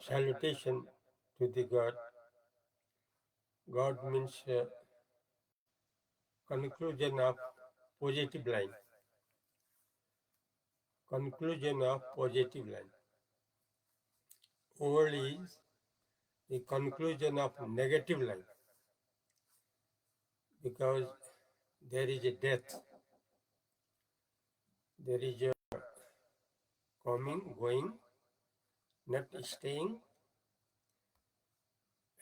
salutation to the God. God means conclusion of positive line. Conclusion of positive line. World is the conclusion of negative line because there is a death. There is a coming, going, not staying,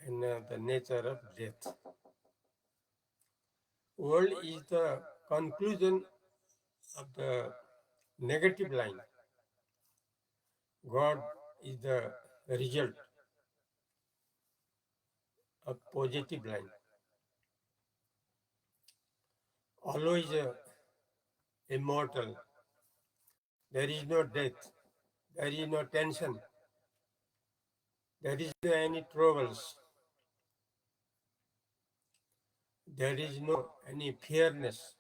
and the nature of death. World is the conclusion of the negative line. God is the result of positive line. Always immortal. There is no death. There is no tension. There is no any troubles. There is no any fearness.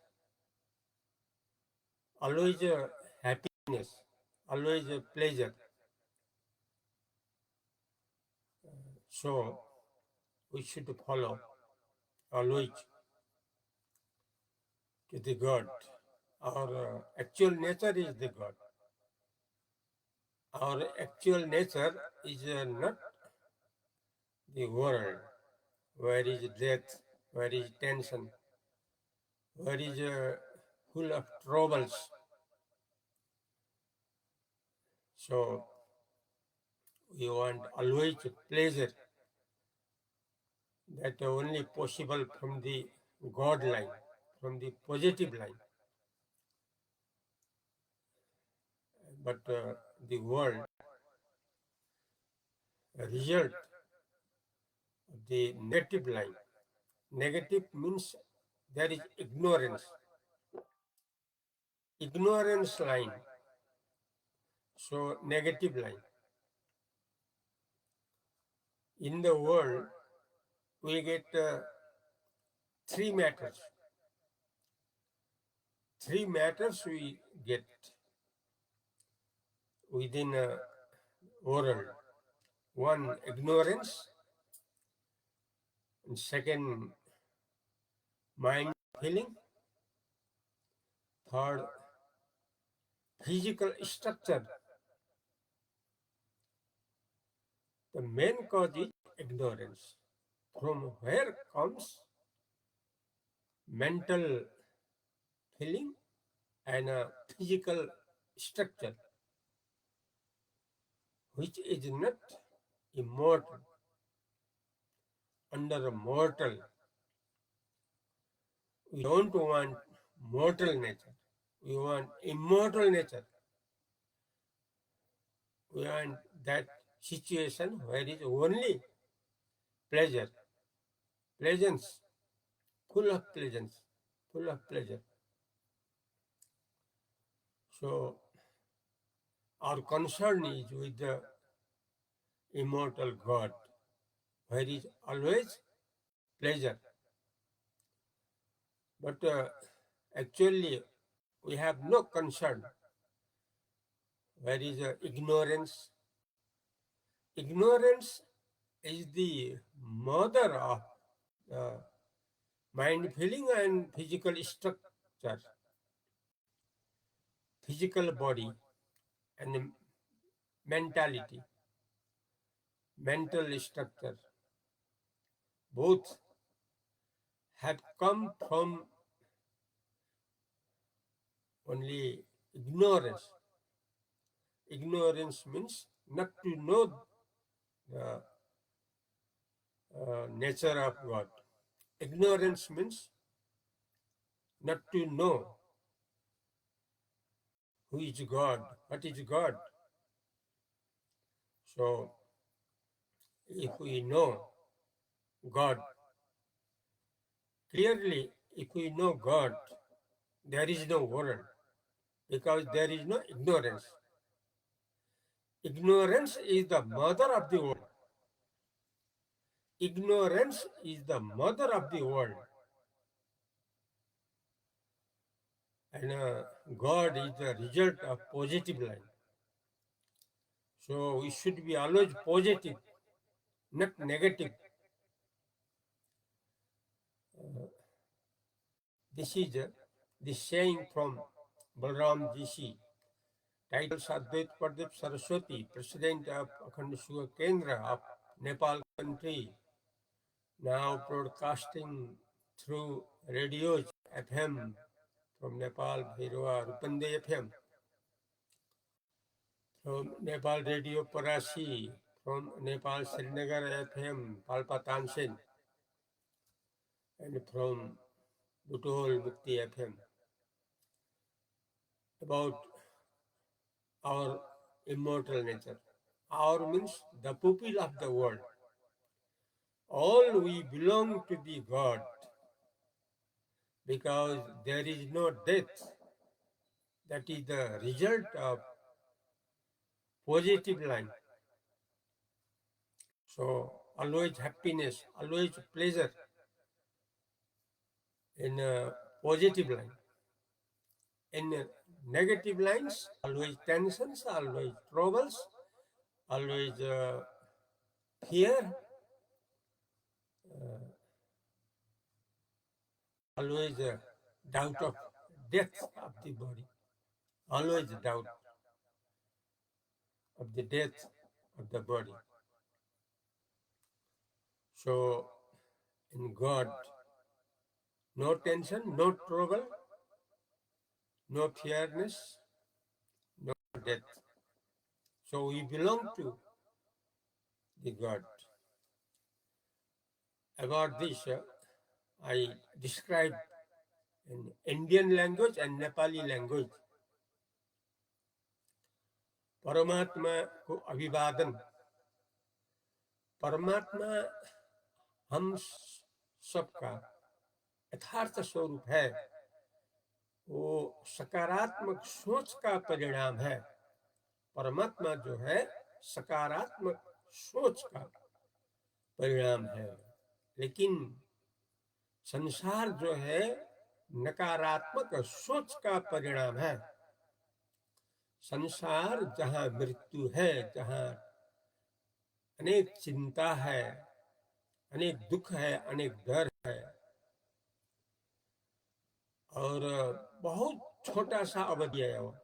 Always happiness. Always pleasure. So we should follow always to the God. Our actual nature is the God. Our actual nature is not the world, where is death, where is tension, where is full of troubles. So we want always pleasure that only possible from the God line, from the positive line. But the world result of the negative line. Negative means there is ignorance. Ignorance line. So negative line. In the world, we get three matters. Three matters we get within a world. One, ignorance. And second, mind feeling. Third, physical structure. The main cause is ignorance. From where comes mental feeling and a physical structure, which is not immortal, under a mortal. We don't want mortal nature. We want immortal nature. We want that situation where is only pleasure, pleasance, full of pleasance, full of pleasure. So our concern is with the immortal God, where is always pleasure. But actually, we have no concern. Where is ignorance? Ignorance is the mother of mind, feeling, and physical structure, physical body, and mentality, mental structure. Both have come from only ignorance. Ignorance means not to know the nature of God. Ignorance means not to know who is God, what is God. So, if we know God, clearly, if we know God, there is no world because there is no ignorance. Ignorance is the mother of the world. Ignorance is the mother of the world. And God is the result of positive line. So we should be always positive, not negative. This is the saying from Balram Ji, title Sadhvait Pradip Saraswati, President of Akhand Sugar Kendra of Nepal country, now broadcasting through radios FM from Nepal, Bhairava Rupande FM, from Nepal Radio Parasi, from Nepal Srinagar FM, Palpa Tansen, and from Butol Mukti FM, about our immortal nature. Our means the pupil of the world. All we belong to the God, because there is no death. That is the result of positive line. So always happiness, always pleasure in a positive line. In negative lines, always tensions, always troubles, always fear, always doubt of death of the body, always doubt of the death of the body. So in God, no tension, no trouble, no fearness, no death. So we belong to the God. About this, I describe in Indian language and Nepali language. परमात्मा को अभिवादन. परमात्मा हम सबका यथार्थ स्वरूप है. वो सकारात्मक सोच का परिणाम है. परमात्मा जो है सकारात्मक सोच का परिणाम है. लेकिन संसार जो है नकारात्मक सोच का परिणाम है. संसार जहाँ मृत्यु है, जहाँ अनेक चिंता है, अनेक दुख है, अनेक डर है, और बहुत छोटा सा अवधि है. वो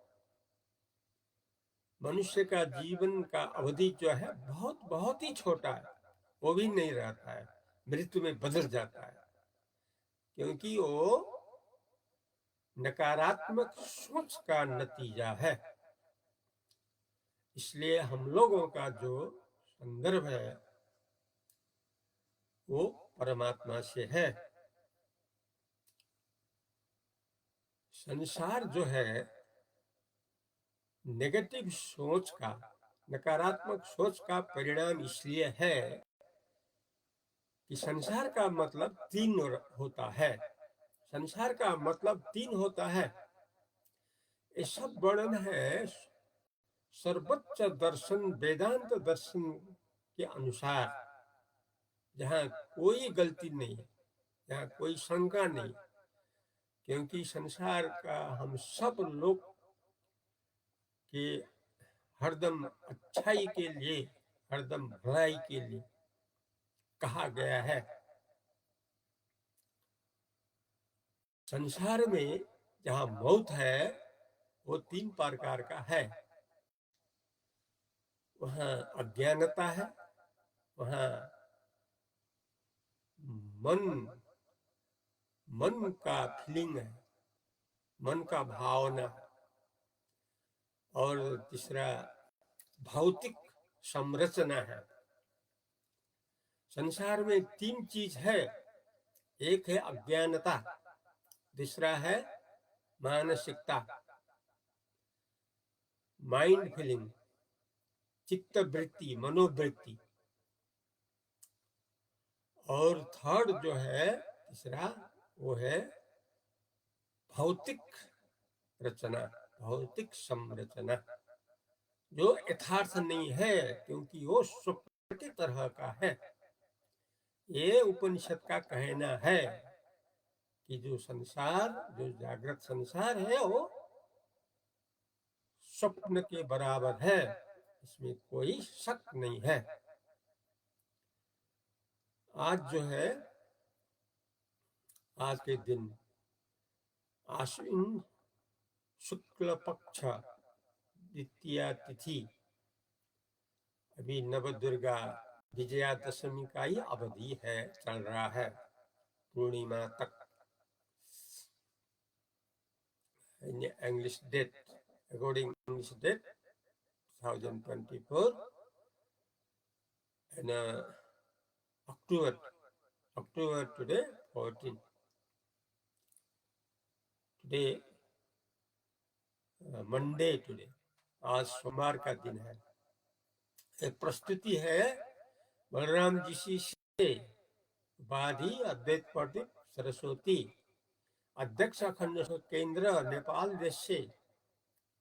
मनुष्य का जीवन का अवधि जो है बहुत बहुत ही छोटा है. वो भी नहीं रहता है, मृत्यु में बदल जाता है, क्योंकि वो नकारात्मक सोच का नतीजा है. इसलिए हम लोगों का जो संदर्भ है वो परमात्मा से है. संसार जो है नेगेटिव सोच का, नकारात्मक सोच का परिणाम इसलिए है कि संसार का मतलब तीन होता है. संसार का मतलब तीन होता है. ये सब वर्णन है सर्वोच्च दर्शन वेदांत दर्शन के अनुसार, जहाँ कोई गलती नहीं, जहाँ कोई शंका नहीं, क्योंकि संसार का हम सब लोग के हरदम अच्छाई के लिए, हरदम भलाई के लिए कहा गया है. संसार में जहाँ मौत है वो तीन प्रकार का है. वहाँ अज्ञानता है, वहाँ मन का फीलिंग है, मन का भावना है, और तीसरा भौतिक संरचना है. संसार में तीन चीज है. एक है अज्ञानता, दूसरा है मानसिकता, माइंड फीलिंग, चित्त वृत्ति, मनोवृत्ति, और थर्ड जो है तीसरा वो है भौतिक रचना, भौतिक संरचना, जो यथार्थ नहीं है, क्योंकि वो स्वप्न की तरह का है. ये उपनिषद का कहना है कि जो संसार, जो जागृत संसार है वो स्वप्न के बराबर है. इसमें कोई शक नहीं है। आज जो है, आज के दिन आश्विन शुक्ल पक्ष द्वितीया तिथि, अभी नवदुर्गा विजयादशमी का ही अवधि है, चल रहा है पूर्णिमा तक। English date, according English date 2024, and October today 14. Today Monday today, आज सोमवार का दिन है। एक प्रस्तुति है बलराम जी से उपाधि अद्वैत पंडित सरस्वती, अध्यक्ष अखंड केंद्र नेपाल देश से।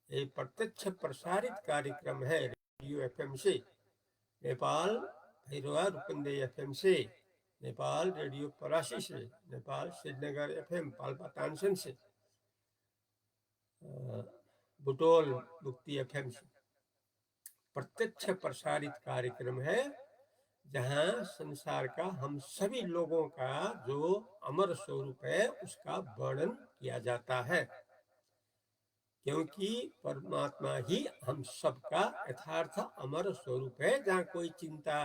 ये प्रत्यक्ष प्रसारित कार्यक्रम है रेडियो एफएम से, नेपाल भैरवा रूपन्देही एफएम से, नेपाल रेडियो परासी से, नेपाल श्रीनगर एफएम पाल्पा तानसेन से, बुटोल मुक्ति एफएम से प्रत्यक्ष प्रसारित कार्यक्रम है, जहां संसार का हम सभी लोगों का जो अमर स्वरूप है उसका वर्णन किया जाता है। क्योंकि परमात्मा ही हम सबका यथार्थ अमर स्वरूप है, जहाँ कोई चिंता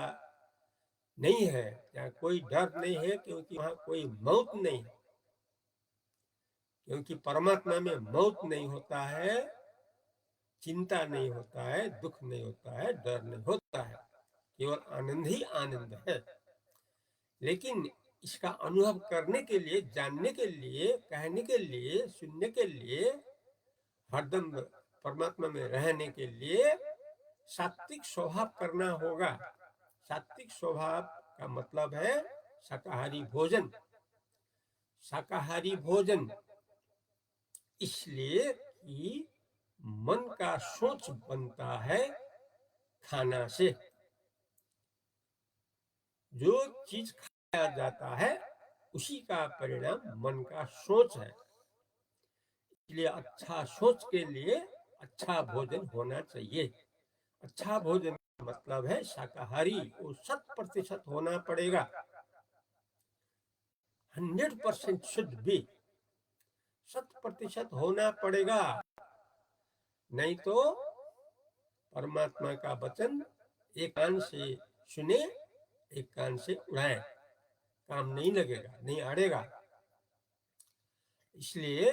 नहीं है, जहाँ कोई डर नहीं है, क्योंकि वहां कोई मौत नहीं है। क्योंकि परमात्मा में मौत नहीं होता है, चिंता नहीं होता है, दुख नहीं होता है, डर नहीं होता है, केवल आनंद ही आनंद है। लेकिन इसका अनुभव करने के लिए, जानने के लिए, कहने के लिए, सुनने के लिए, हरदम परमात्मा में रहने के लिए सात्विक स्वभाव करना होगा। सात्विक स्वभाव का मतलब है शाकाहारी भोजन। शाकाहारी भोजन इसलिए कि मन का सोच बनता है खाना से। जो चीज खाया जाता है उसी का परिणाम मन का सोच है। इसलिए अच्छा सोच के लिए अच्छा भोजन होना चाहिए। अच्छा भोजन का मतलब है शाकाहारी, वो 100% होना पड़ेगा, 100% शुद्ध भी 100% होना पड़ेगा। नहीं तो परमात्मा का वचन एक कान से सुने, एक कान से उड़ाए, काम नहीं लगेगा, नहीं अड़ेगा। इसलिए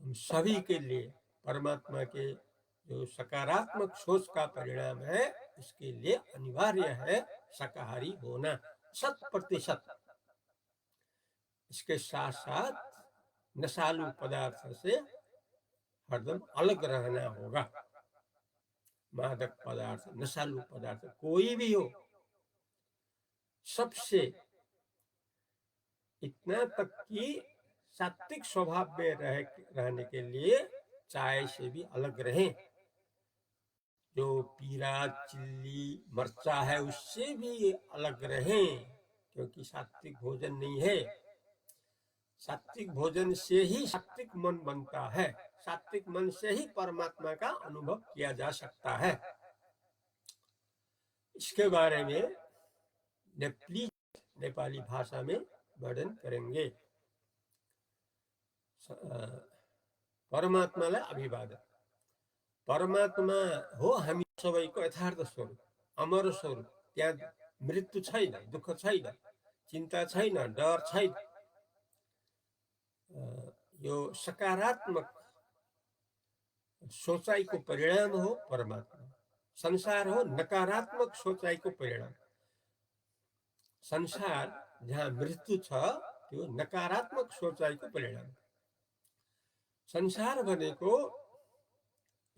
हम सभी के लिए परमात्मा के जो सकारात्मक सोच का परिणाम है, इसके लिए अनिवार्य है शाकाहारी होना 100%। इसके साथ साथ नशालु पदार्थ से हरदम अलग रहना होगा। मादक पदार्थ, नशालु पदार्थ कोई भी हो, सबसे इतना तक कि सात्विक स्वभाव में रहने के लिए चाय से भी अलग रहें। जो पीरा, चिल्ली, मरचा है उससे भी अलग रहें, क्योंकि सात्विक भोजन नहीं है। सात्विक भोजन से ही सात्विक मन बनता है, सात्विक मन से ही परमात्मा का अनुभव किया जा सकता है। इसके बारे में नेपाली भाषा में वर्णन करेंगे। परमात्मालाई अभिवादन। परमात्मा हो हामी सबैको यथार्थ स्वरूप, अमर स्वरूप। त्यहाँ मृत्यु छैन, दुःख छैन, चिन्ता छैन, डर छैन। यो सकारात्मक सोचाइको परिणाम हो परमात्मा। संसार हो नकारात्मक सोचाइको परिणाम। संसार जहाँ मृत्यु छ त्यो नकारात्मक सोचाइको परिणाम। संसार भनेको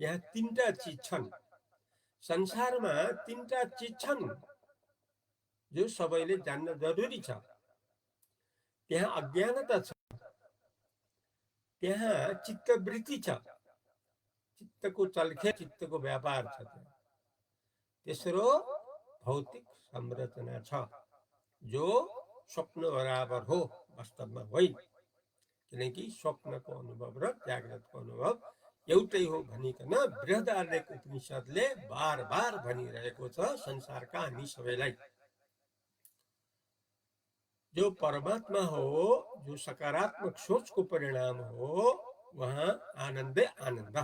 यहाँ तीनटा चीज छन्। संसारमा तीनटा चीज छन् जो सबैले जान्न जरुरी छ। त्यहाँ अज्ञानता छ, त्यहाँ चित्तवृत्ति छ, चित्तको चलखेल, चित्तको व्यापार छ। तेस्रो भौतिक संरचना छ जो स्वप्न बराबर हो, वास्तवमा होइन। किनकि स्वप्नको अनुभव र जागृतको अनुभव एउटै हो भनिकन बृहदारण्यक उपनिषदले बार बार भनिरहेको छ संसारका हामी सबैलाई। जो परमात्मा हो, जो सकारात्मक सोच को परिणाम हो, वहाँ आनंदे आनंद,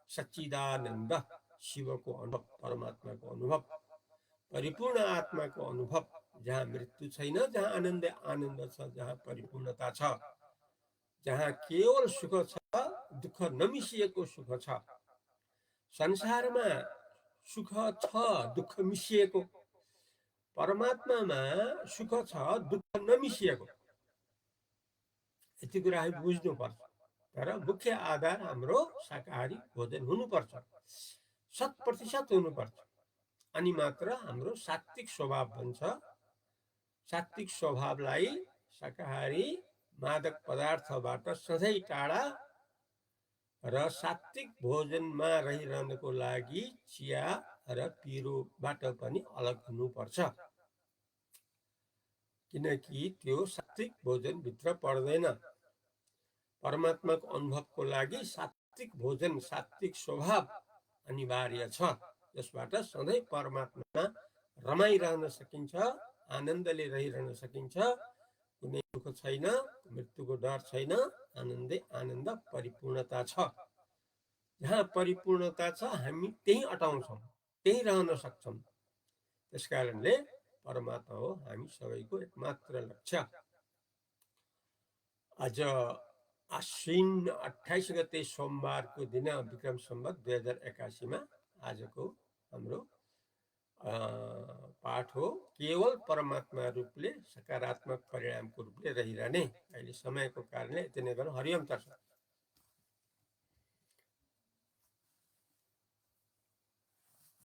सच्चिदानंद, शिव को अनुभव, परमात्मा को अनुभव, परिपूर्ण आत्मा को अनुभव, जहाँ मृत्यु छैन, जहाँ आनंदे आनंद छ, जहाँ परिपूर्णता छ, जहाँ केवल सुख छ, दुःख नमिसिएको सुख छ। संसारमा सुख छ, दुःख मिसिएको, परमात्मामा सुख छ, दुःख नमिसिएको। यति कुरा हामी बुझ्नुपर्छ। तर मुख्य आधार हाम्रो शाकाहारी भोजन हुनुपर्छ, 100% हुनुपर्छ, अनि मात्र हाम्रो सात्विक स्वभाव बन्छ। सात्विक स्वभावलाई शाकाहारी मादक पदार्थबाट सधैँ टाढा र सात्विक भोजनमा रहिरहनको लागि चिया र पिरोबाट पनि अलग हुनुपर्छ, किनकि त्यो सात्विक भोजनभित्र पर्दैन। परमात्माको अनुभवको लागि सात्विक भोजन, सात्विक स्वभाव अनिवार्य छ। यसबाट सधैँ परमात्मामा रमाइरहन सकिन्छ, आनन्दले रहिरहन सकिन्छ, कुनै दुःख छैन, मृत्युको डर छैन, आनन्दे आनन्द, परिपूर्णता छ। जहाँ परिपूर्णता छ हामी त्यही अटाउँछौँ, त्यही रहन सक्छौँ। त्यसकारणले परमात्मा हो हामी सबैको एकमात्र लक्ष्य। आज आश्विन 28 गते सोमबारको दिन विक्रम सम्वत 2081 में आजको हाम्रो पाठ हो केवल परमात्मा रूपले सकारात्मक परिणामको रूपले रहिरहने। अहिले समयको कारणले यति नै गरौँ। हरिओम तत्सत।